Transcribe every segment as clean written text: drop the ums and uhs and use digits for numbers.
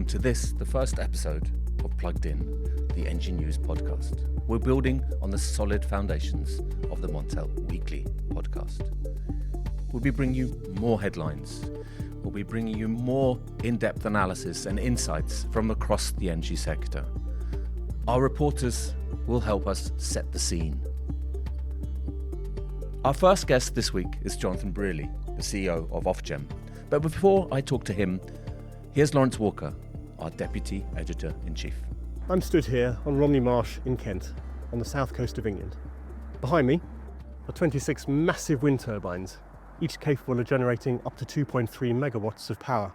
to this, the first episode of Plugged In, the Engine News podcast. We're building on the solid foundations of the Montel weekly podcast. We'll be bringing you more headlines. We'll be bringing you more in-depth analysis and insights from across the energy sector. Our reporters will help us set the scene. Our first guest this week is Jonathan Brearley, the CEO of Ofgem. But before I talk to him, here's Lawrence Walker, our Deputy Editor-in-Chief. I'm stood here on Romney Marsh in Kent, on the south coast of England. Behind me are 26 massive wind turbines, each capable of generating up to 2.3 megawatts of power.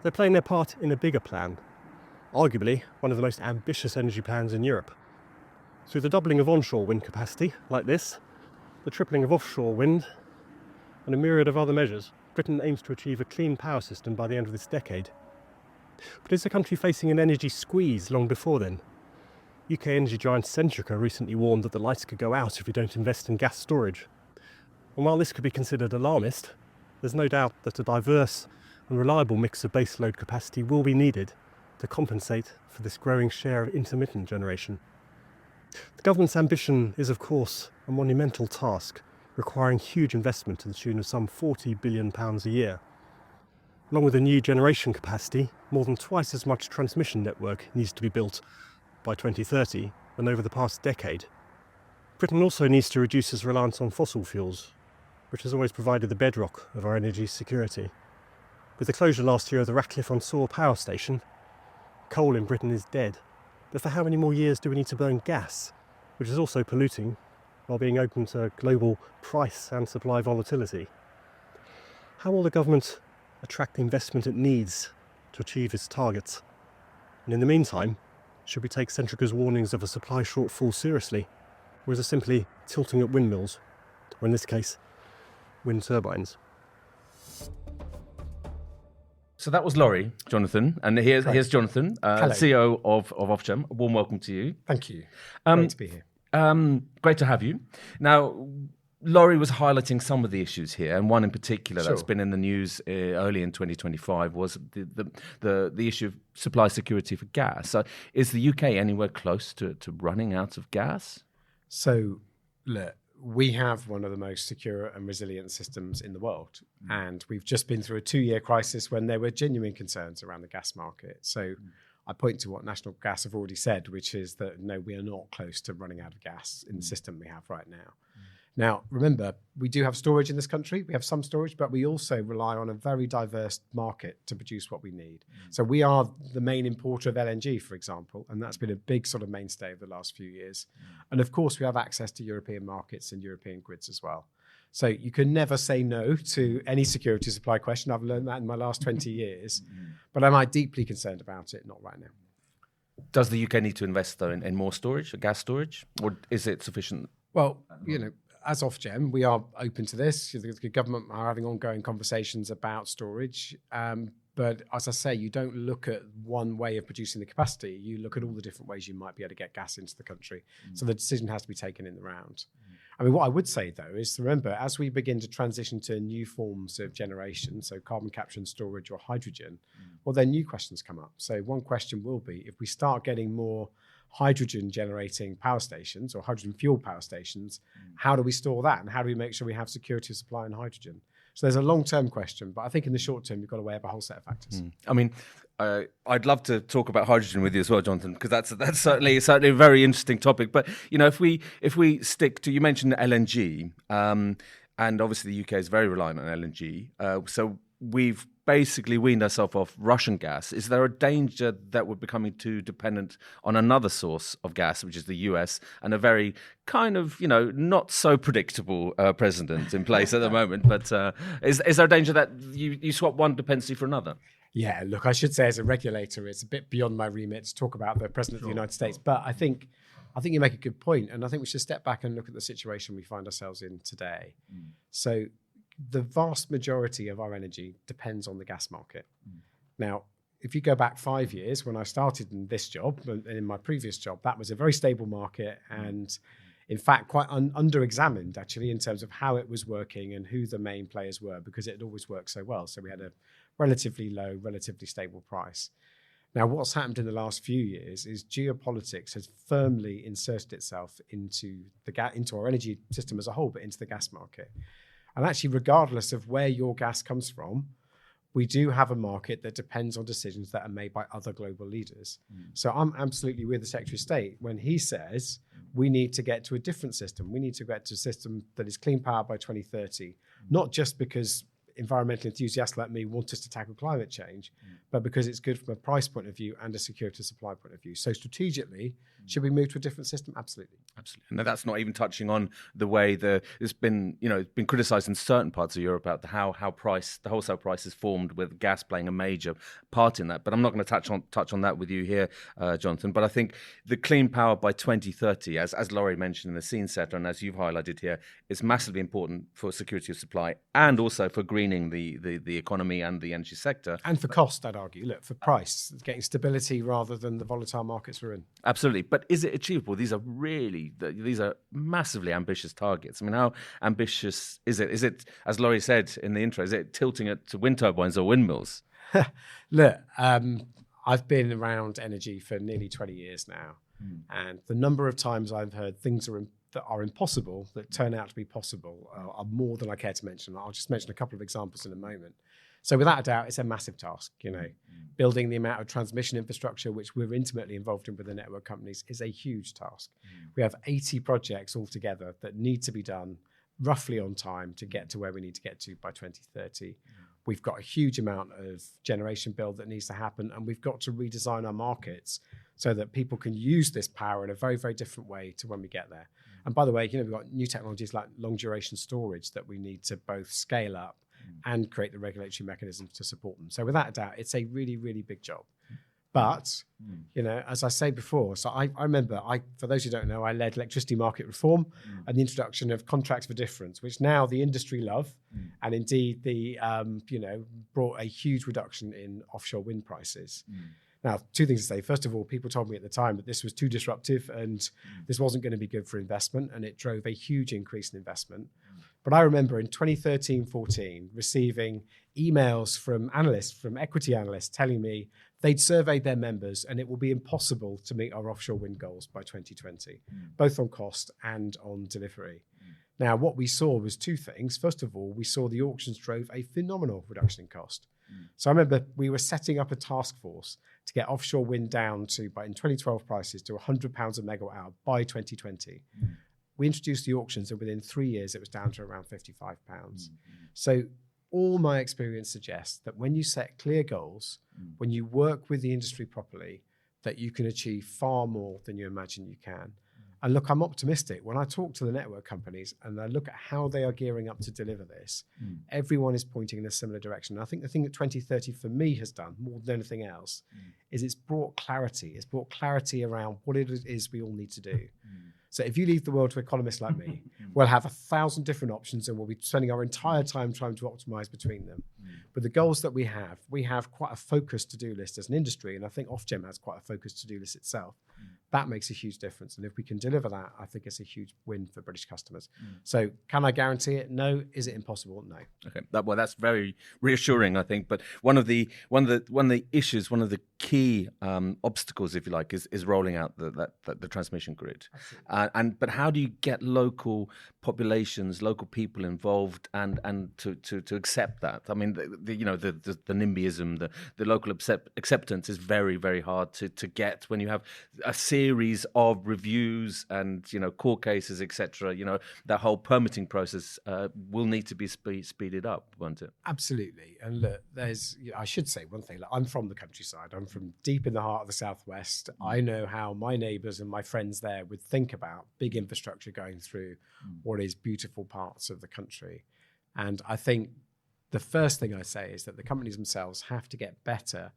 They're playing their part in a bigger plan, arguably one of the most ambitious energy plans in Europe. Through the doubling of onshore wind capacity, like this, the tripling of offshore wind, and a myriad of other measures, Britain aims to achieve a clean power system by the end of this decade. But is the country facing an energy squeeze long before then? UK energy giant Centrica recently warned that the lights could go out if we don't invest in gas storage. And while this could be considered alarmist, there's no doubt that a diverse and reliable mix of baseload capacity will be needed to compensate for this growing share of intermittent generation. The government's ambition is, of course, a monumental task, requiring huge investment to the tune of some £40 billion a year. Along with the new generation capacity, more than twice as much transmission network needs to be built by 2030 than over the past decade. Britain also needs to reduce its reliance on fossil fuels, which has always provided the bedrock of our energy security. With the closure last year of the Ratcliffe-on-Soar power station, coal in Britain is dead. But for how many more years do we need to burn gas, which is also polluting, while being open to global price and supply volatility? How will the government attract the investment it needs to achieve its targets? And in the meantime, should we take Centrica's warnings of a supply shortfall seriously? Or is it simply tilting at windmills, or in this case, wind turbines? So that was Laurie, Jonathan, and here's Jonathan, CEO of Ofgem. A warm welcome to you. Thank you. Great to be here. Great to have you. Now, Laurie was highlighting some of the issues here, and one in particular that's been in the news early in 2025 was the issue of supply security for gas. So is the UK anywhere close to running out of gas? So, look, we have one of the most secure and resilient systems in the world. And we've just been through a 2-year crisis when there were genuine concerns around the gas market. So I point to what National Gas have already said, which is that, no, we are not close to running out of gas in the system we have right now. Now, remember, we do have storage in this country. We have some storage, but we also rely on a very diverse market to produce what we need. So we are the main importer of LNG, for example, and that's been a big sort of mainstay of the last few years. And of course, we have access to European markets and European grids as well. So you can never say no to any security supply question. I've learned that in my last 20 years, but am I deeply concerned about it? Not right now. Does the UK need to invest, though, in more storage, gas storage, or is it sufficient? Well, as Ofgem, we are open to this. The government are having ongoing conversations about storage. But as I say, you don't look at one way of producing the capacity. You look at all the different ways you might be able to get gas into the country. So the decision has to be taken in the round. I mean, what I would say, though, is remember, as we begin to transition to new forms of generation, so carbon capture and storage or hydrogen, well, then new questions come up. So one question will be, if we start getting more hydrogen generating power stations or hydrogen fuel power stations, how do we store that? And how do we make sure we have security of supply in hydrogen? So there's a long-term question, but I think in the short term, you've got to weigh up a whole set of factors. I mean, I'd love to talk about hydrogen with you as well, Jonathan, because that's certainly a very interesting topic. But, if we stick to, you mentioned LNG, and obviously the UK is very reliant on LNG. So we've basically weaned ourselves off Russian gas. Is there a danger that we're becoming too dependent on another source of gas, which is the US, and a very kind of, not so predictable president in place at the moment? But is there a danger that you swap one dependency for another? Yeah, look, I should say as a regulator, it's a bit beyond my remit to talk about the President of the United States. But I think you make a good point, and I think we should step back and look at the situation we find ourselves in today. So the vast majority of our energy depends on the gas market. Now, if you go back 5 years, when I started in this job and in my previous job, that was a very stable market and, in fact, quite under-examined, actually, in terms of how it was working and who the main players were, because it had always worked so well. So we had a relatively low, relatively stable price. Now, what's happened in the last few years is geopolitics has firmly inserted itself into our energy system as a whole, but into the gas market. And actually, regardless of where your gas comes from, we do have a market that depends on decisions that are made by other global leaders. So I'm absolutely with the Secretary of State when he says we need to get to a different system. We need to get to a system that is clean power by 2030, not just because environmental enthusiasts like me want us to tackle climate change, but because it's good from a price point of view and a security of supply point of view. So strategically, should we move to a different system? Absolutely. Absolutely. And that's not even touching on the way it's been criticised in certain parts of Europe about how the wholesale price is formed, with gas playing a major part in that. But I'm not going to touch on that with you here, Jonathan. But I think the clean power by 2030, as Laurie mentioned in the scene setter, and as you've highlighted here, is massively important for security of supply and also for greening the economy and the energy sector. And for cost, I'd argue. Look, for price, getting stability rather than the volatile markets we're in. Absolutely. But is it achievable? These are massively ambitious targets. I mean, how ambitious is it? Is it, as Laurie said in the intro, is it tilting it to wind turbines or windmills? Look, I've been around energy for nearly 20 years now. And the number of times I've heard things that are impossible that turn out to be possible are more than I care to mention. I'll just mention a couple of examples in a moment. So without a doubt, it's a massive task. Building the amount of transmission infrastructure, which we're intimately involved in with the network companies, is a huge task. We have 80 projects altogether that need to be done roughly on time to get to where we need to get to by 2030. We've got a huge amount of generation build that needs to happen, and we've got to redesign our markets so that people can use this power in a very, very different way to when we get there. And by the way, we've got new technologies like long duration storage that we need to both scale up and create the regulatory mechanisms to support them. So without a doubt, it's a really, really big job. But, as I say before, so I remember, for those who don't know, I led electricity market reform and the introduction of contracts for difference, which now the industry love. And indeed, brought a huge reduction in offshore wind prices. Now, two things to say. First of all, people told me at the time that this was too disruptive and this wasn't going to be good for investment, and it drove a huge increase in investment. But I remember in 2013-14 receiving emails from analysts, from equity analysts, telling me they'd surveyed their members and it will be impossible to meet our offshore wind goals by 2020, both on cost and on delivery. Now, what we saw was two things. First of all, we saw the auctions drove a phenomenal reduction in cost. So I remember we were setting up a task force to get offshore wind down to, in 2012 prices, to £100 a megawatt hour by 2020. We introduced the auctions, and within 3 years, it was down to around £55. So all my experience suggests that when you set clear goals, when you work with the industry properly, that you can achieve far more than you imagine you can. And look, I'm optimistic. When I talk to the network companies and I look at how they are gearing up to deliver this, everyone is pointing in a similar direction. And I think the thing that 2030 for me has done more than anything else is it's brought clarity. It's brought clarity around what it is we all need to do. So if you leave the world to economists like me, we'll have 1,000 different options and we'll be spending our entire time trying to optimize between them. But the goals that we have quite a focused to-do list as an industry, and I think Ofgem has quite a focused to-do list itself. That makes a huge difference. And if we can deliver that, I think it's a huge win for British customers. So can I guarantee it? No. Is it impossible? No. Okay. That's very reassuring, I think. But one of the issues, one of the key obstacles, if you like, is rolling out the transmission grid. But how do you get local populations, local people involved, and to accept that? I mean, the NIMBYism, the local acceptance is very, very hard to get when you have a series of reviews and court cases, etc. That whole permitting process will need to be speeded up, won't it? Absolutely. And look, I should say one thing. Look, I'm from the countryside. I'm from deep in the heart of the southwest. I know how my neighbours and my friends there would think about big infrastructure going through what is beautiful parts of the country. And I think the first thing I say is that the companies themselves have to get better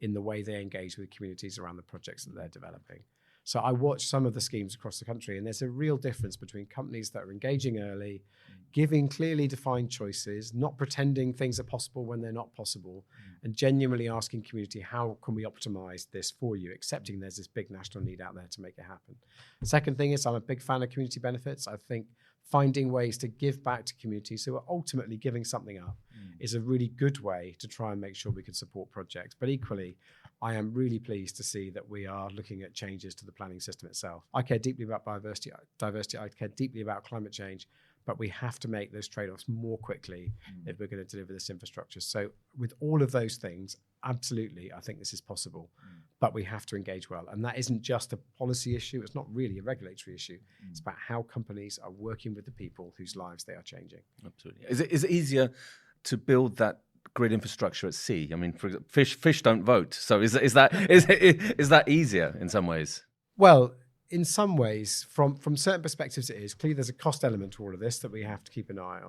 in the way they engage with communities around the projects that they're developing. So I watch some of the schemes across the country, and there's a real difference between companies that are engaging early, giving clearly defined choices, not pretending things are possible when they're not possible, and genuinely asking community, how can we optimize this for you, accepting there's this big national need out there to make it happen. The second thing is I'm a big fan of community benefits. I think finding ways to give back to communities who are ultimately giving something up is a really good way to try and make sure we can support projects. But equally, I am really pleased to see that we are looking at changes to the planning system itself. I care deeply about diversity. I care deeply about climate change, but we have to make those trade-offs more quickly if we're going to deliver this infrastructure. So with all of those things, absolutely, I think this is possible, but we have to engage well. And that isn't just a policy issue. It's not really a regulatory issue. It's about how companies are working with the people whose lives they are changing. Absolutely. Is it easier to build that grid infrastructure at sea? I mean, for example, fish don't vote. So is that easier in some ways? Well, in some ways, from certain perspectives, it is. Clearly, there's a cost element to all of this that we have to keep an eye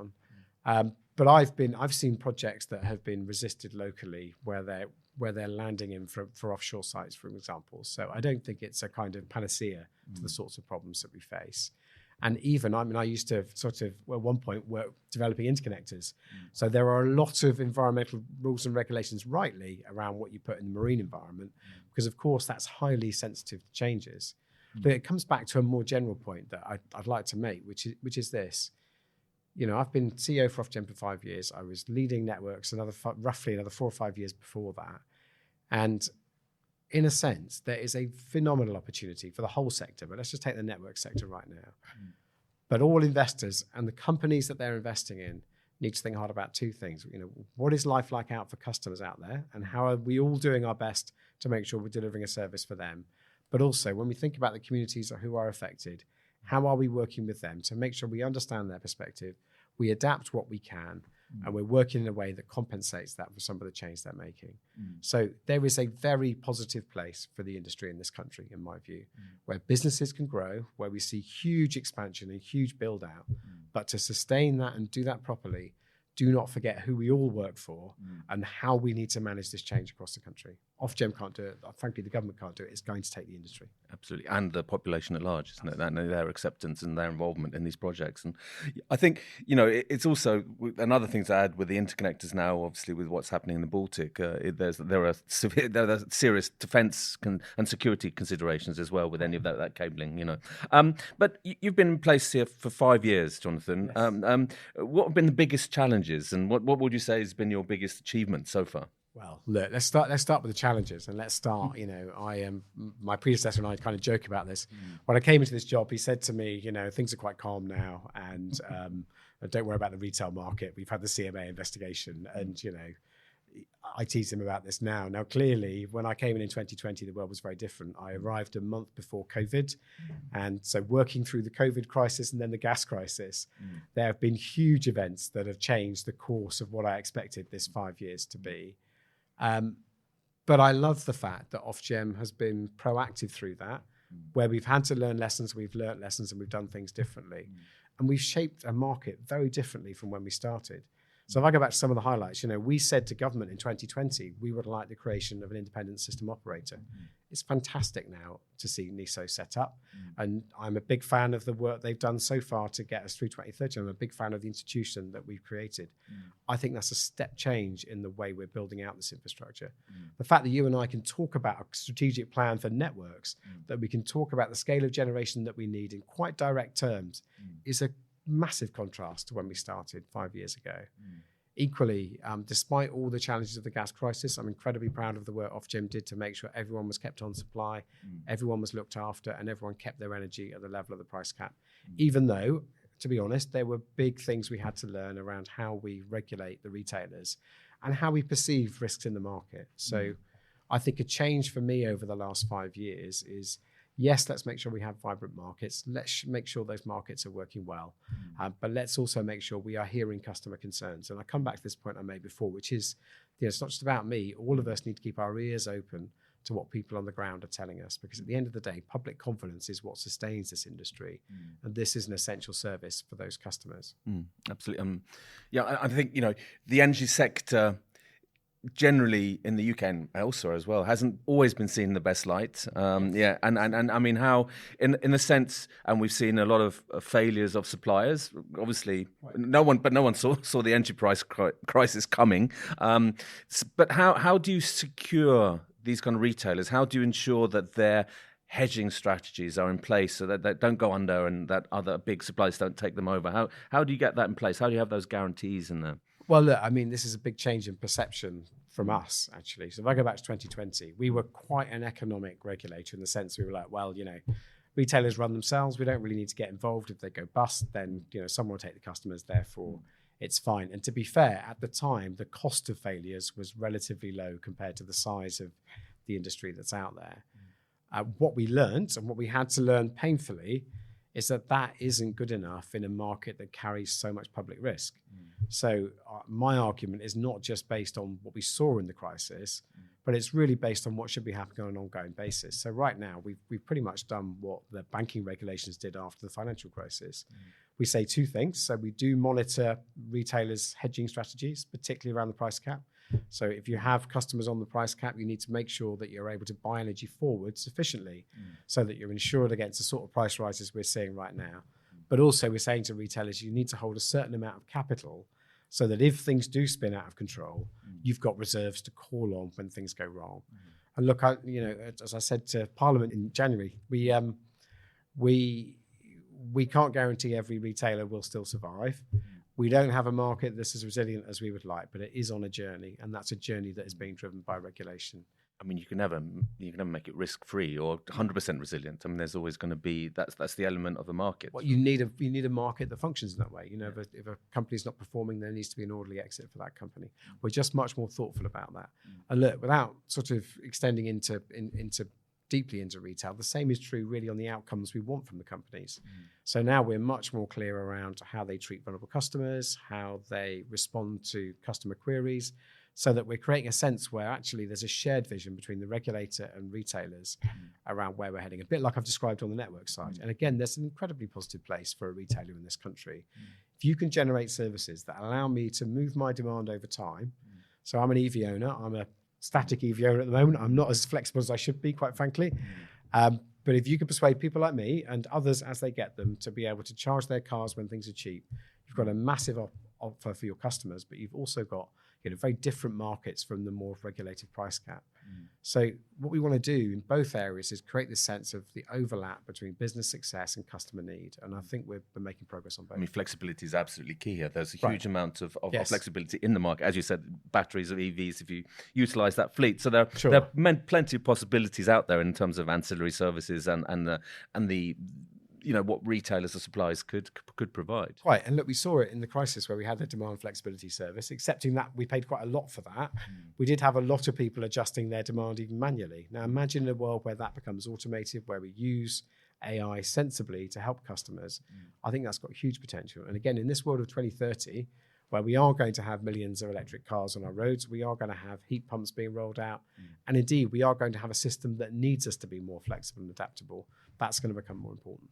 on. But I've seen projects that have been resisted locally where they're landing in for offshore sites, for example. So I don't think it's a kind of panacea to the sorts of problems that we face. And even, I used to sort of, at one point, work developing interconnectors. So there are a lot of environmental rules and regulations, rightly, around what you put in the marine environment, because, of course, that's highly sensitive to changes. But it comes back to a more general point that I'd like to make, which is this. I've been CEO for Ofgem for 5 years. I was leading networks roughly another 4 or 5 years before that. And in a sense, there is a phenomenal opportunity for the whole sector, but let's just take the network sector right now. But all investors and the companies that they're investing in need to think hard about two things. What is life like out for customers out there, and how are we all doing our best to make sure we're delivering a service for them? But also, when we think about the communities who are affected, how are we working with them to make sure we understand their perspective, we adapt what we can, and we're working in a way that compensates that for some of the change they're making. So there is a very positive place for the industry in this country, in my view, where businesses can grow, where we see huge expansion and huge build out. But to sustain that and do that properly, do not forget who we all work for and how we need to manage this change across the country. Ofgem can't do it. Frankly, the government can't do it. It's going to take the industry. Absolutely. And the population at large, isn't it? And their acceptance and their involvement in these projects. And I think, it's also another thing to add with the interconnectors now, obviously, with what's happening in the Baltic. There are serious defence and security considerations as well with any of that cabling, But you've been in place here for 5 years, Jonathan. Yes. What have been the biggest challenges, and what would you say has been your biggest achievement so far? Well, look, let's start with the challenges, and let's start. My predecessor and I kind of joke about this. When I came into this job, he said to me, things are quite calm now, and don't worry about the retail market. We've had the CMA investigation, and I tease him about this now. Now, clearly, when I came in 2020, the world was very different. I arrived a month before COVID, and so working through the COVID crisis and then the gas crisis, there have been huge events that have changed the course of what I expected this 5 years to be. But I love the fact that Ofgem has been proactive through that, where we've had to learn lessons, we've learned lessons, and we've done things differently. And we've shaped a market very differently from when we started. So if I go back to some of the highlights, we said to government in 2020, we would like the creation of an independent system operator. It's fantastic now to see NESO set up. And I'm a big fan of the work they've done so far to get us through 2030. I'm a big fan of the institution that we've created. I think that's a step change in the way we're building out this infrastructure. The fact that you and I can talk about a strategic plan for networks, that we can talk about the scale of generation that we need in quite direct terms, is a massive contrast to when we started 5 years ago. Equally, despite all the challenges of the gas crisis, I'm incredibly proud of the work Ofgem did to make sure everyone was kept on supply, everyone was looked after, and everyone kept their energy at the level of the price cap. Even though, to be honest, there were big things we had to learn around how we regulate the retailers and how we perceive risks in the market. So I think a change for me over the last 5 years is, yes, let's make sure we have vibrant markets. Let's make sure those markets are working well. But let's also make sure we are hearing customer concerns. And I come back to this point I made before, which is, it's not just about me. All of us need to keep our ears open to what people on the ground are telling us. Because at the end of the day, public confidence is what sustains this industry. And this is an essential service for those customers. Absolutely. I think, the energy sector generally in the UK and elsewhere as well hasn't always been seen in the best light. And I mean, how in a sense, and we've seen a lot of failures of suppliers. Obviously, no one saw the energy price crisis coming. But how do you secure these kind of retailers? How do you ensure that their hedging strategies are in place so that they don't go under and that other big suppliers don't take them over? How do you get that in place? How do you have those guarantees in there? Well, look, I mean, this is a big change in perception from us, actually. So if I go back to 2020, we were quite an economic regulator in the sense we were like, well, retailers run themselves. We don't really need to get involved. If they go bust, then someone will take the customers. Therefore, it's fine. And to be fair, at the time, the cost of failures was relatively low compared to the size of the industry that's out there. What we learned, and what we had to learn painfully, is that isn't good enough in a market that carries so much public risk. So my argument is not just based on what we saw in the crisis, but it's really based on what should be happening on an ongoing basis. So right now, we've pretty much done what the banking regulations did after the financial crisis. We say two things. So we do monitor retailers' hedging strategies, particularly around the price cap. So if you have customers on the price cap, you need to make sure that you're able to buy energy forward sufficiently so that you're insured against the sort of price rises we're seeing right now. But also we're saying to retailers, you need to hold a certain amount of capital so that if things do spin out of control, you've got reserves to call on when things go wrong. And look, as I said to Parliament in January, we can't guarantee every retailer will still survive. We don't have a market that's as resilient as we would like, but it is on a journey, and that's a journey that is being driven by regulation. I mean, you can never make it risk-free or 100% resilient. I mean, there's always going to be that's the element of the market. Well, you need a market that functions in that way. If a company's not performing, there needs to be an orderly exit for that company. We're just much more thoughtful about that. And look, without sort of extending into deeply into retail, the same is true really on the outcomes we want from the companies. So now we're much more clear around how they treat vulnerable customers, how they respond to customer queries, so that we're creating a sense where actually there's a shared vision between the regulator and retailers around where we're heading, a bit like I've described on the network side. And again, there's an incredibly positive place for a retailer in this country. If you can generate services that allow me to move my demand over time, so I'm an EV owner, I'm a static EV owner at the moment, I'm not as flexible as I should be, quite frankly. But if you can persuade people like me and others as they get them to be able to charge their cars when things are cheap, you've got a massive offer for your customers, but you've also got very different markets from the more regulated price cap. So what we want to do in both areas is create this sense of the overlap between business success and customer need. And I think we're making progress on both. I mean, flexibility is absolutely key here. There's a huge amount of Yes. flexibility in the market. As you said, batteries of EVs, if you utilize that fleet. So there Sure. are plenty of possibilities out there in terms of ancillary services and the what retailers or suppliers could provide. Right, and look, we saw it in the crisis where we had the demand flexibility service, accepting that we paid quite a lot for that. We did have a lot of people adjusting their demand even manually. Now imagine a world where that becomes automated, where we use AI sensibly to help customers. I think that's got huge potential. And again, in this world of 2030, where we are going to have millions of electric cars on our roads, we are going to have heat pumps being rolled out. And indeed, we are going to have a system that needs us to be more flexible and adaptable. That's going to become more important.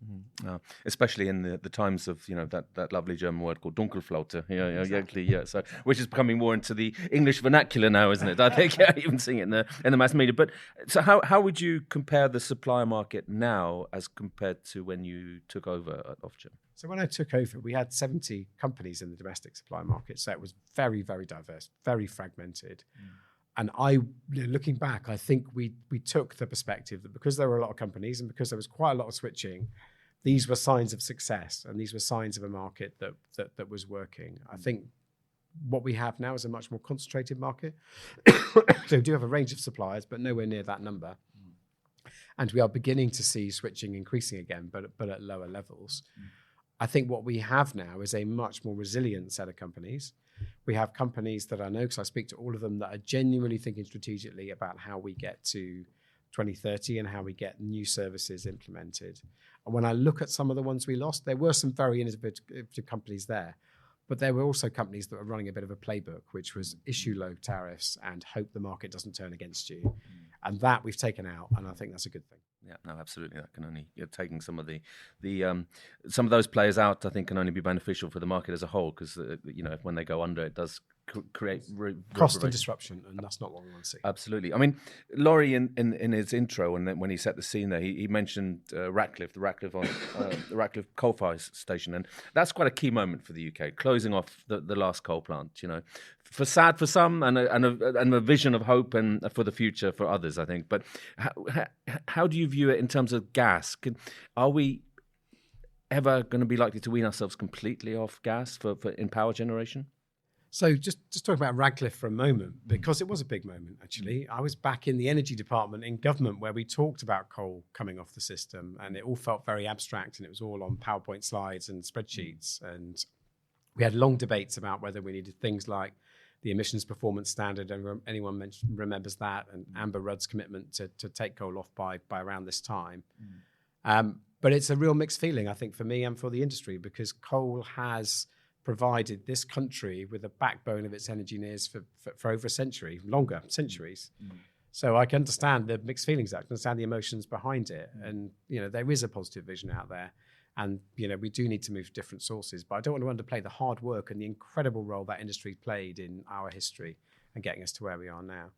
Especially in the times of that lovely German word called Dunkelflaute, so which is becoming more into the English vernacular now, isn't it? I think even seeing it in the mass media. But so how would you compare the supplier market now as compared to when you took over at Ofgem? So when I took over, we had 70 companies in the domestic supply market. So it was very, very diverse, very fragmented. And looking back, I think we took the perspective that because there were a lot of companies and because there was quite a lot of switching, these were signs of success and these were signs of a market that was working. I think what we have now is a much more concentrated market. So we do have a range of suppliers, but nowhere near that number. And we are beginning to see switching increasing again, but at lower levels. I think what we have now is a much more resilient set of companies. We have companies that I know, because I speak to all of them, that are genuinely thinking strategically about how we get to 2030 and how we get new services implemented. And when I look at some of the ones we lost, there were some very innovative companies there, but there were also companies that were running a bit of a playbook, which was issue low tariffs and hope the market doesn't turn against you. And that we've taken out, and I think that's a good thing. Yeah, no, absolutely. That can only taking some of some of those players out, I think, can only be beneficial for the market as a whole, because when they go under, it does create cost and disruption, and that's not what we want to see. Absolutely. I mean, Laurie in his intro, and then when he set the scene there, he mentioned the Ratcliffe coal-fired station, and that's quite a key moment for the UK, closing off the last coal plant. For sad for some, and a vision of hope and for the future for others, I think. But how do you view it in terms of gas? Are we ever going to be likely to wean ourselves completely off gas for in power generation? So just talking about Radcliffe for a moment, because it was a big moment, actually. I was back in the energy department in government where we talked about coal coming off the system, and it all felt very abstract, and it was all on PowerPoint slides and spreadsheets. And we had long debates about whether we needed things like the emissions performance standard, and anyone remembers that, and Amber Rudd's commitment to take coal off by around this time. But it's a real mixed feeling, I think, for me and for the industry, because coal has provided this country with a backbone of its energy needs for over a century, longer centuries. So I can understand the mixed feelings, I can understand the emotions behind it. And, there is a positive vision out there. And, we do need to move to different sources, but I don't want to underplay the hard work and the incredible role that industry played in our history and getting us to where we are now.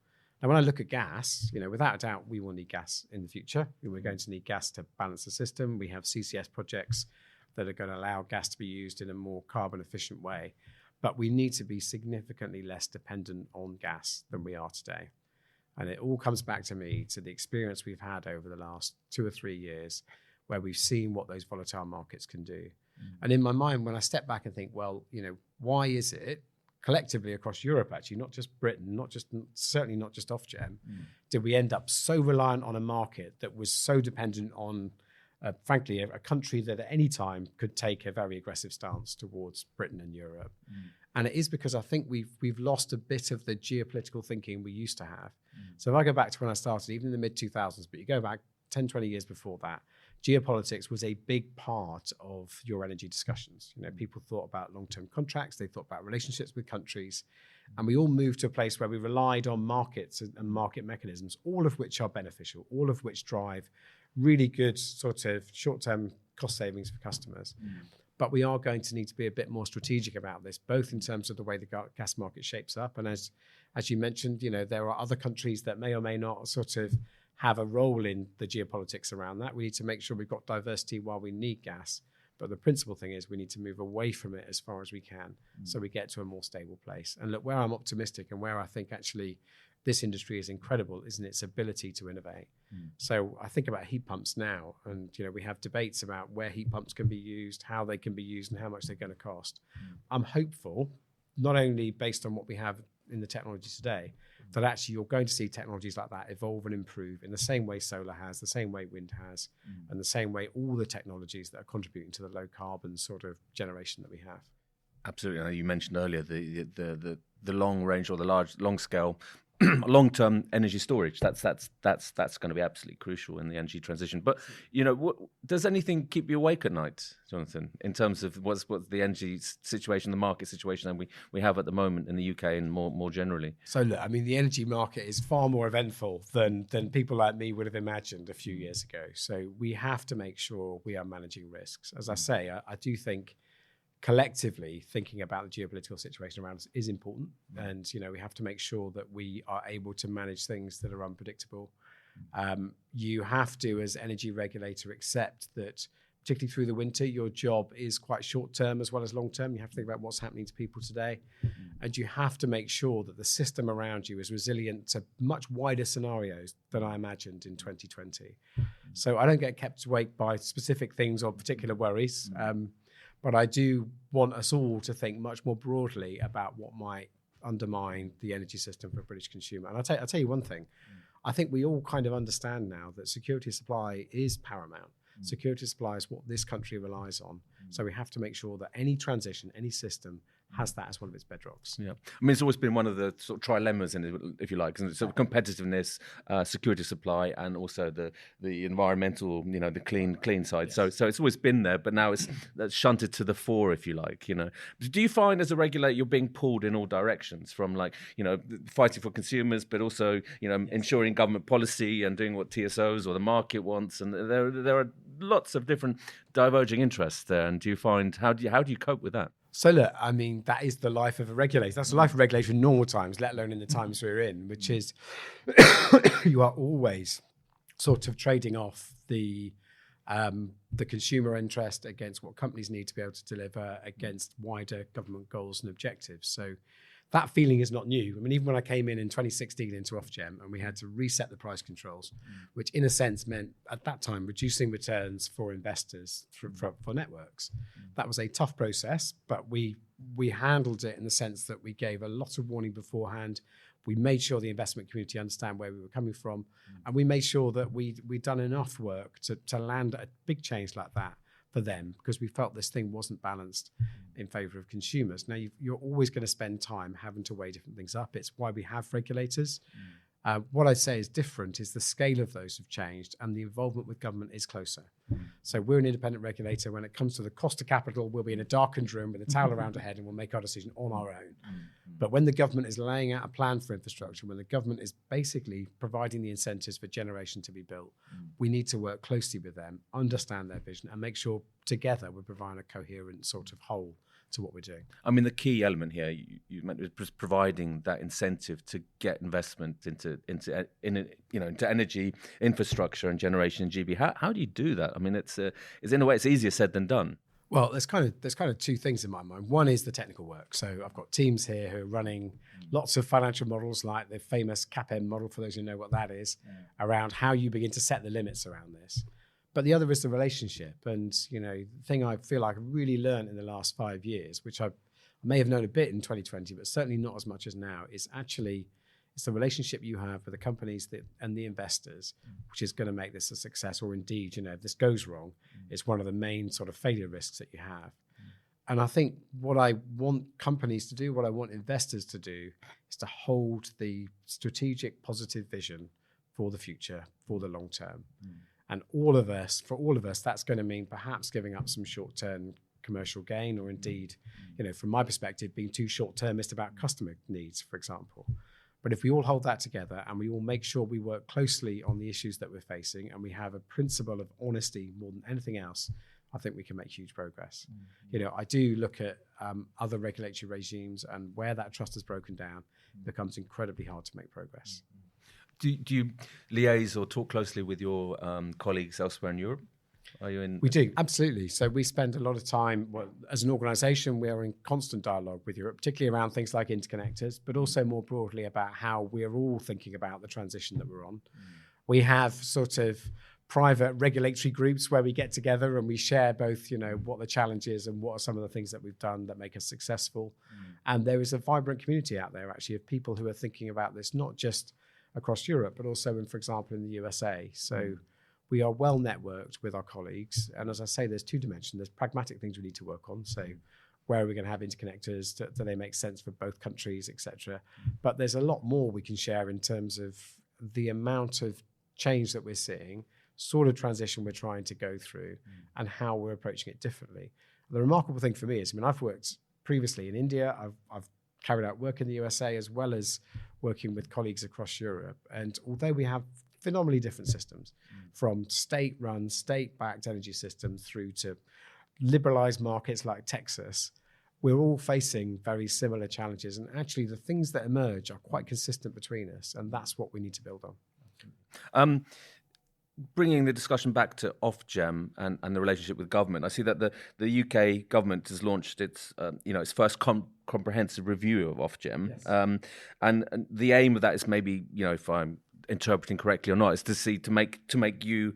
Now, when I look at gas, without a doubt, we will need gas in the future. We're going to need gas to balance the system. We have CCS projects that are going to allow gas to be used in a more carbon efficient way. But we need to be significantly less dependent on gas than we are today. And it all comes back to the experience we've had over the last 2 or 3 years, where we've seen what those volatile markets can do. And in my mind, when I step back and think, well, why is it collectively across Europe, actually, not just Britain, certainly not just Ofgem, did we end up so reliant on a market that was so dependent on frankly, a country that at any time could take a very aggressive stance towards Britain and Europe. And it is because I think we've lost a bit of the geopolitical thinking we used to have. So if I go back to when I started, even in the mid-2000s, but you go back 10, 20 years before that, geopolitics was a big part of your energy discussions. People thought about long-term contracts, they thought about relationships with countries, and we all moved to a place where we relied on markets and market mechanisms, all of which are beneficial, all of which drive really good sort of short-term cost savings for customers. But we are going to need to be a bit more strategic about this, both in terms of the way the gas market shapes up. And as you mentioned, there are other countries that may or may not sort of have a role in the geopolitics around that. We need to make sure we've got diversity while we need gas. But the principal thing is we need to move away from it as far as we can so we get to a more stable place. And look, where I'm optimistic and where I think actually this industry is incredible is in its ability to innovate. So I think about heat pumps now, and we have debates about where heat pumps can be used, how they can be used, and how much they're going to cost. I'm hopeful, not only based on what we have in the technology today, that actually you're going to see technologies like that evolve and improve in the same way solar has, the same way wind has, and the same way all the technologies that are contributing to the low carbon sort of generation that we have. Absolutely. You mentioned earlier the long range or the long scale long-term energy storage. That's going to be absolutely crucial in the energy transition. But does anything keep you awake at night, Jonathan, in terms of what's the energy situation, the market situation that we have at the moment in the UK and more generally? So look, I mean, the energy market is far more eventful than people like me would have imagined a few years ago. So we have to make sure we are managing risks. As I say, I do think collectively thinking about the geopolitical situation around us is important. And, we have to make sure that we are able to manage things that are unpredictable. You have to, as energy regulator, accept that, particularly through the winter, your job is quite short-term as well as long-term. You have to think about what's happening to people today. And you have to make sure that the system around you is resilient to much wider scenarios than I imagined in 2020. So I don't get kept awake by specific things or particular worries. But I do want us all to think much more broadly about what might undermine the energy system for a British consumer. And I'll tell you one thing. I think we all kind of understand now that security of supply is paramount. Security of supply is what this country relies on. So we have to make sure that any transition, any system has that as one of its bedrocks. Yeah, I mean, it's always been one of the sort of trilemmas in it, if you like, sort of competitiveness, security of supply, and also the environmental, the clean side. Yes. So it's always been there, but now it's shunted to the fore, if you like. Do you find as a regulator you're being pulled in all directions from fighting for consumers, but also ensuring government policy and doing what TSOs or the market wants, and there are lots of different diverging interests there. And do you find how do you cope with that? So look, I mean, that is the life of a regulator. That's the life of a regulator in normal times, let alone in the times we're in, which is you are always sort of trading off the consumer interest against what companies need to be able to deliver against wider government goals and objectives. So that feeling is not new. I mean, even when I came in 2016 into Ofgem and we had to reset the price controls, which in a sense meant at that time reducing returns for investors for networks. That was a tough process, but we we handled it in the sense that we gave a lot of warning beforehand. We made sure the investment community understand where we were coming from, and we made sure that we'd done enough work to land a big change like that for them, because we felt this thing wasn't balanced in favour of consumers. Now, you're always going to spend time having to weigh different things up. It's why we have regulators. What I'd say is different is the scale of those have changed and the involvement with government is closer. So we're an independent regulator. When it comes to the cost of capital, we'll be in a darkened room with a towel around our head and we'll make our decision on our own. But when the government is laying out a plan for infrastructure, when the government is basically providing the incentives for generation to be built, we need to work closely with them, understand their vision, and make sure together we're providing a coherent sort of whole to what we're doing. I mean, the key element here you meant was providing that incentive to get investment into energy infrastructure and generation in GB. How do you do that? I mean, it's in a way it's easier said than done. Well, there's kind of two things in my mind. One is the technical work. So I've got teams here who are running lots of financial models, like the famous CAPM model, for those who know what that is, around how you begin to set the limits around this. But the other is the relationship. And, the thing I feel like I've really learned in the last 5 years, which I may have known a bit in 2020, but certainly not as much as now, is actually it's the relationship you have with the companies and the investors, which is going to make this a success. Or indeed, if this goes wrong, it's one of the main sort of failure risks that you have. And I think what I want companies to do, what I want investors to do, is to hold the strategic positive vision for the future, for the long term. And for all of us, that's going to mean perhaps giving up some short-term commercial gain, or indeed, from my perspective, being too short-termist about customer needs, for example. But if we all hold that together and we all make sure we work closely on the issues that we're facing, and we have a principle of honesty more than anything else, I think we can make huge progress. I do look at other regulatory regimes, and where that trust is broken down, it becomes incredibly hard to make progress. Do you liaise or talk closely with your colleagues elsewhere in Europe? Are you in? We do, absolutely. So we spend a lot of time, as an organisation, we are in constant dialogue with Europe, particularly around things like interconnectors, but also more broadly about how we're all thinking about the transition that we're on. We have sort of private regulatory groups where we get together and we share both, what the challenge is and what are some of the things that we've done that make us successful. And there is a vibrant community out there, actually, of people who are thinking about this, not just across Europe, but also for example, in the USA. So we are well networked with our colleagues. And as I say, there's two dimensions. There's pragmatic things we need to work on. So where are we going to have interconnectors? Do they make sense for both countries, etc.? But there's a lot more we can share in terms of the amount of change that we're seeing, sort of transition we're trying to go through, and how we're approaching it differently. The remarkable thing for me is, I've worked previously in India. I've carried out work in the USA, as well as working with colleagues across Europe. And although we have phenomenally different systems, from state-run, state-backed energy systems through to liberalized markets like Texas, we're all facing very similar challenges. And actually, the things that emerge are quite consistent between us. And that's what we need to build on. Bringing the discussion back to Ofgem and the relationship with government, I see that the UK government has launched its first comprehensive review of Ofgem, yes. And the aim of that is maybe, if I'm interpreting correctly or not, is to make you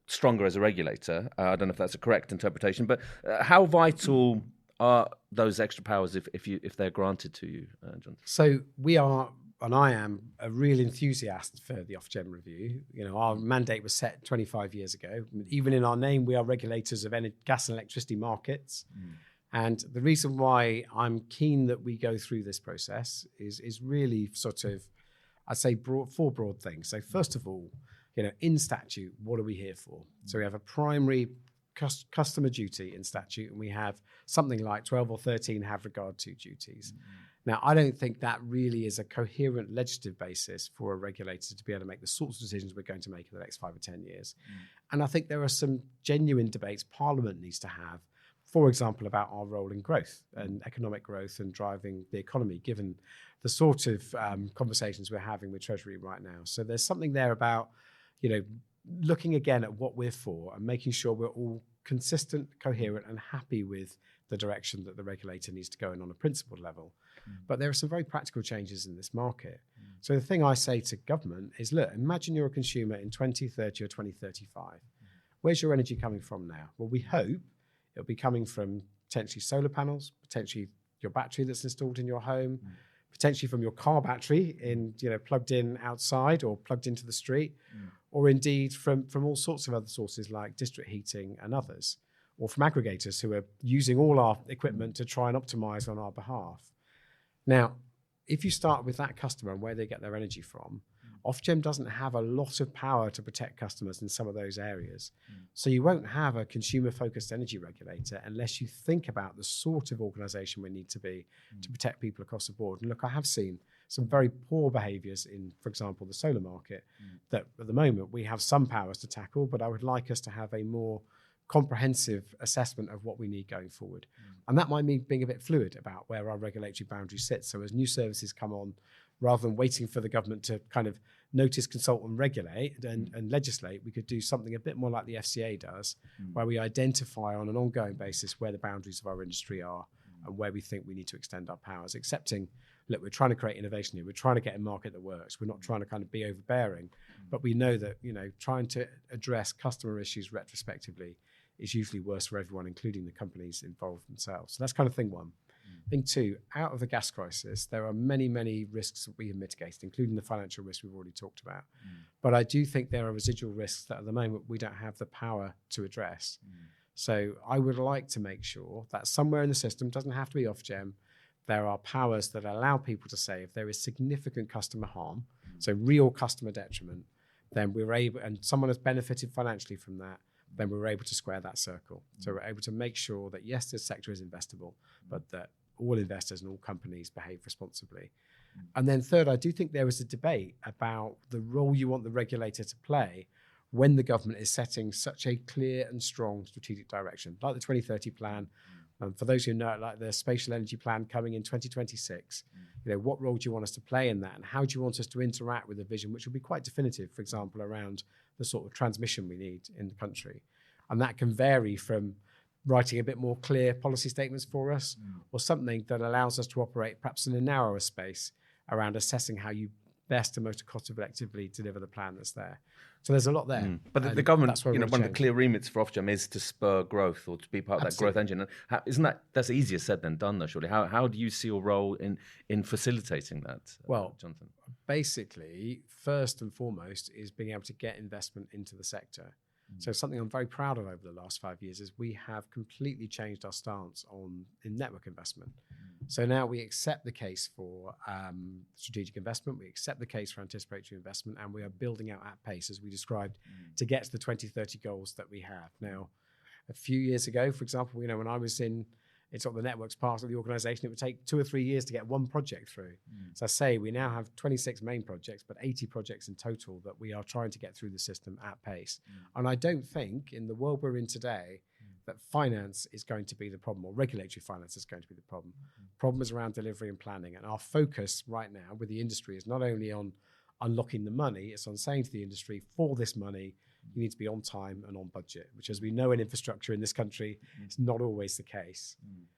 stronger as a regulator. I don't know if that's a correct interpretation, but how vital are those extra powers if they're granted to you, John? So we are. And I am a real enthusiast for the Ofgem review. Our mandate was set 25 years ago. Even in our name, we are regulators of gas and electricity markets. And the reason why I'm keen that we go through this process is really sort of, I'd say, four broad things. So first of all, in statute, what are we here for? So we have a primary customer duty in statute, and we have something like 12 or 13 have regard to duties. Now, I don't think that really is a coherent legislative basis for a regulator to be able to make the sorts of decisions we're going to make in the next 5 or 10 years. And I think there are some genuine debates Parliament needs to have, for example, about our role in growth and economic growth and driving the economy, given the sort of conversations we're having with Treasury right now. So there's something there about, looking again at what we're for and making sure we're all consistent, coherent, and happy with the direction that the regulator needs to go in on a principled level. But there are some very practical changes in this market. So the thing I say to government is, look, imagine you're a consumer in 2030 or 2035. Where's your energy coming from now? Well, we hope it'll be coming from potentially solar panels, potentially your battery that's installed in your home, potentially from your car battery plugged in outside or plugged into the street, or indeed from all sorts of other sources like district heating and others, or from aggregators who are using all our equipment to try and optimize on our behalf. Now, if you start with that customer and where they get their energy from, Ofgem doesn't have a lot of power to protect customers in some of those areas. So you won't have a consumer-focused energy regulator unless you think about the sort of organisation we need to be to protect people across the board. And look, I have seen some very poor behaviours in, for example, the solar market that at the moment we have some powers to tackle, but I would like us to have a more comprehensive assessment of what we need going forward. And that might mean being a bit fluid about where our regulatory boundary sits. So as new services come on, rather than waiting for the government to kind of notice, consult and regulate and legislate, we could do something a bit more like the FCA does, where we identify on an ongoing basis where the boundaries of our industry are and where we think we need to extend our powers, accepting, look, we're trying to create innovation here. We're trying to get a market that works. We're not trying to kind of be overbearing, but we know that, trying to address customer issues retrospectively is usually worse for everyone, including the companies involved themselves. So that's kind of thing one. Thing two, out of the gas crisis, there are many, many risks that we have mitigated, including the financial risks we've already talked about. But I do think there are residual risks that at the moment we don't have the power to address. So I would like to make sure that somewhere in the system, doesn't have to be Ofgem, there are powers that allow people to say if there is significant customer harm, so real customer detriment, then we're able, and someone has benefited financially from that, then we're able to square that circle. So we're able to make sure that, yes, this sector is investable, but that all investors and all companies behave responsibly. And then third, I do think there is a debate about the role you want the regulator to play when the government is setting such a clear and strong strategic direction, like the 2030 plan. For those who know it, like the spatial energy plan coming in 2026, what role do you want us to play in that? And how do you want us to interact with a vision which will be quite definitive, for example, around the sort of transmission we need in the country? And that can vary from writing a bit more clear policy statements for us, or something that allows us to operate perhaps in a narrower space around assessing how you best and most cost effectively deliver the plan that's there. So there's a lot there. But the government, one of the clear remits for Ofgem is to spur growth or to be part of that growth engine. And that's easier said than done, though, surely. How do you see your role in facilitating that, Jonathan? Basically, first and foremost is being able to get investment into the sector. So something I'm very proud of over the last 5 years is we have completely changed our stance in network investment. So now we accept the case for strategic investment, we accept the case for anticipatory investment, and we are building out at pace, as we described, to get to the 2030 goals that we have. Now, a few years ago, for example, when I was in sort of the networks part of the organisation, it would take 2 or 3 years to get one project through. So I say we now have 26 main projects, but 80 projects in total that we are trying to get through the system at pace. And I don't think in the world we're in today that finance is going to be the problem, or regulatory finance is going to be the problem. Problem is around delivery and planning. And our focus right now with the industry is not only on unlocking the money, it's on saying to the industry, for this money, you need to be on time and on budget, which, as we know in infrastructure in this country, is not always the case.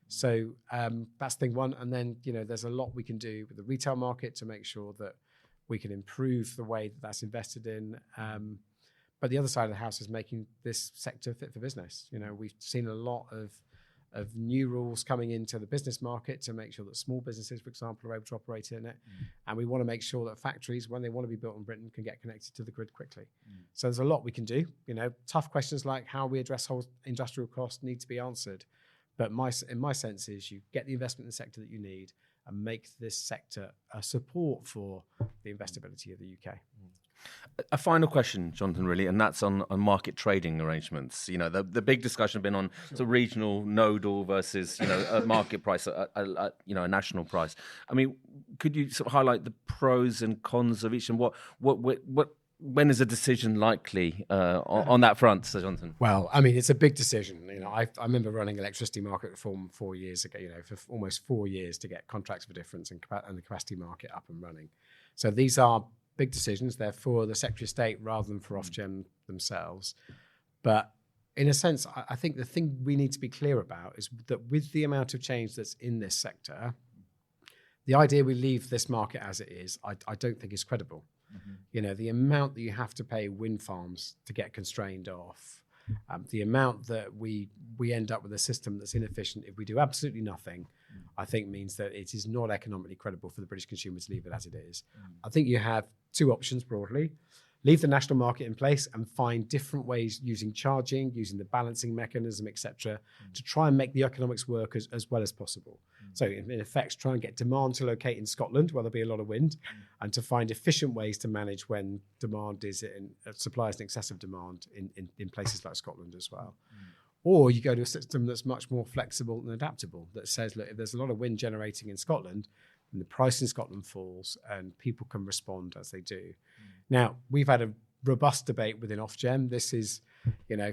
So that's thing one. And then, there's a lot we can do with the retail market to make sure that we can improve the way that that's invested in. But the other side of the house is making this sector fit for business. We've seen a lot of new rules coming into the business market to make sure that small businesses, for example, are able to operate in it. And we want to make sure that factories, when they want to be built in Britain, can get connected to the grid quickly. So there's a lot we can do. Tough questions like how we address whole industrial costs need to be answered. But in my sense is you get the investment in the sector that you need and make this sector a support for the investability of the UK. A final question, Jonathan, really, and that's on market trading arrangements. The big discussion has been on the regional nodal versus a market price, a national price. I mean, could you sort of highlight the pros and cons of each, and when is a decision likely on that front, Sir Jonathan? Well, I mean, it's a big decision. I remember running electricity market reform 4 years ago. For almost 4 years to get contracts for difference and the capacity market up and running. So these are big decisions. They're for the Secretary of State rather than for Ofgem themselves. But in a sense, I think the thing we need to be clear about is that with the amount of change that's in this sector, the idea we leave this market as it is, I don't think is credible. The amount that you have to pay wind farms to get constrained off, the amount that we end up with a system that's inefficient if we do absolutely nothing, I think means that it is not economically credible for the British consumer to leave it as it is. I think you have two options broadly. Leave the national market in place and find different ways using charging, using the balancing mechanism, etc., to try and make the economics work as well as possible. So in effect, try and get demand to locate in Scotland where there'll be a lot of wind, and to find efficient ways to manage when demand is supply is in excess of demand in places like Scotland as well. Or you go to a system that's much more flexible and adaptable, that says, look, if there's a lot of wind generating in Scotland, and the price in Scotland falls and people can respond as they do. Now, we've had a robust debate within Ofgem. This is,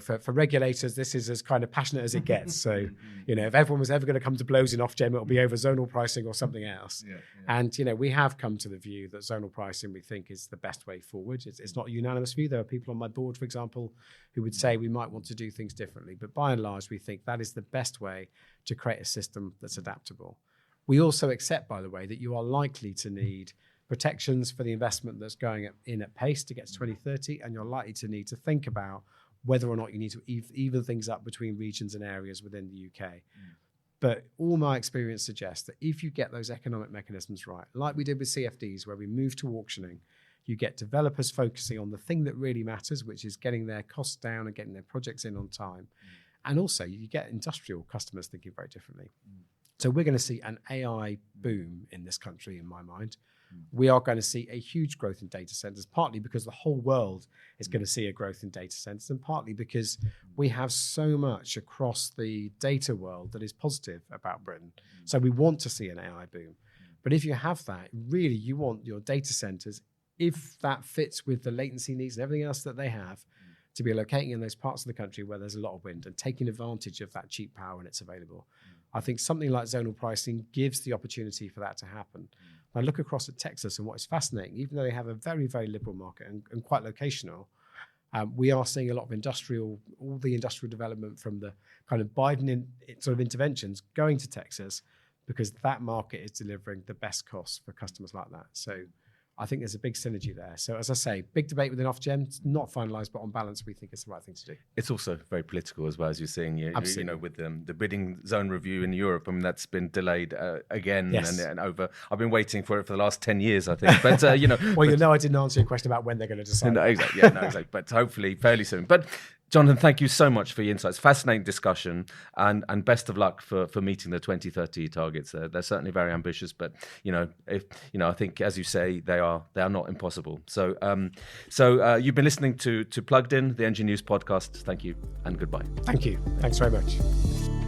for regulators, this is as kind of passionate as it gets. So, if everyone was ever going to come to blows in Ofgem, it'll be over zonal pricing or something else. And, we have come to the view that zonal pricing, we think, is the best way forward. It's not a unanimous view. There are people on my board, for example, who would say we might want to do things differently. But by and large, we think that is the best way to create a system that's adaptable. We also accept, by the way, that you are likely to need protections for the investment that's going in at pace to get to 2030, and you're likely to need to think about whether or not you need to even things up between regions and areas within the UK. But all my experience suggests that if you get those economic mechanisms right, like we did with CFDs, where we moved to auctioning, you get developers focusing on the thing that really matters, which is getting their costs down and getting their projects in on time. And also you get industrial customers thinking very differently. So we're going to see an AI boom in this country, in my mind. We are going to see a huge growth in data centers, partly because the whole world is going to see a growth in data centers, and partly because we have so much across the data world that is positive about Britain. So we want to see an AI boom. But if you have that, really you want your data centers, if that fits with the latency needs and everything else that they have, to be locating in those parts of the country where there's a lot of wind and taking advantage of that cheap power when it's available. I think something like zonal pricing gives the opportunity for that to happen. I look across at Texas, and what is fascinating, even though they have a very, very liberal market and quite locational, we are seeing a lot of all the industrial development from the kind of Biden sort of interventions going to Texas, because that market is delivering the best costs for customers like that. So I think there's a big synergy there. So as I say, big debate within Ofgem. It's not finalised, but on balance, we think it's the right thing to do. It's also very political as well, as you're seeing. With the bidding zone review in Europe. I mean, that's been delayed again and over. I've been waiting for it for the last 10 years, I think. But Well, I didn't answer your question about when they're going to decide. No, exactly. But hopefully fairly soon. But Jonathan, thank you so much for your insights. Fascinating discussion, and best of luck for meeting the 2030 targets. They're certainly very ambitious, but I think, as you say, they are not impossible. So you've been listening to Plugged In, the Engineer News podcast. Thank you and goodbye. Thank you. Thanks very much.